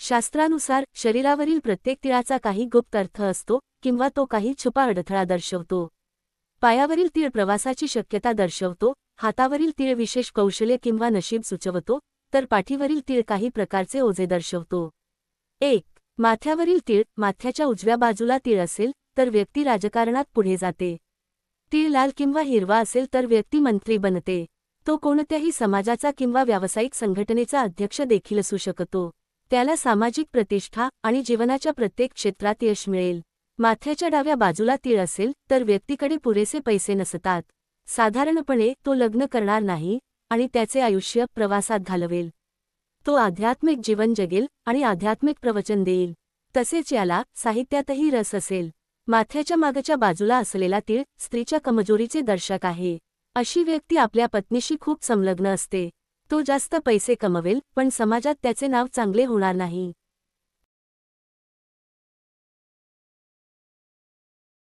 शास्त्रानुसार शरीरावरील प्रत्येक तिळाचा काही गुप्त अर्थ असतो किंवा तो काही छुपा अडथळा दर्शवतो. पायावरील तीळ प्रवासाची शक्यता दर्शवतो, हातावरील तीळ विशेष कौशल्य किंवा नशीब सुचवतो, तर पाठीवरील तीळ काही प्रकारचे ओझे दर्शवतो. 1. माथ्यावरील तीळ. माथ्याच्या उजव्या बाजूला तीळ असेल तर व्यक्ती राजकारणात पुढे जाते. तीळ लाल किंवा हिरवा असेल तर व्यक्ती मंत्री बनते. तो कोणत्याही समाजाचा किंवा व्यावसायिक संघटनेचा अध्यक्ष देखील असू शकतो. त्याला सामाजिक प्रतिष्ठा आणि जीवनाच्या प्रत्येक क्षेत्रात यश मिळेल. माथ्याच्या डाव्या बाजूला तीळ असेल तर व्यक्तीकडे पुरेसे पैसे नसतात. साधारणपणे तो लग्न करणार नाही आणि त्याचे आयुष्य प्रवासात घालवेल. तो आध्यात्मिक जीवन जगेल आणि आध्यात्मिक प्रवचन देईल. तसेच याला साहित्यातही रस असेल. माथ्याच्या मागच्या बाजूला असलेला तीळ स्त्रीच्या कमजोरीचे दर्शक आहे. अशी व्यक्ती आपल्या पत्नीशी खूप संलग्न असते. तो जास्त पैसे कमवेल पण समाजात त्याचे नाव चांगले होणार नाही.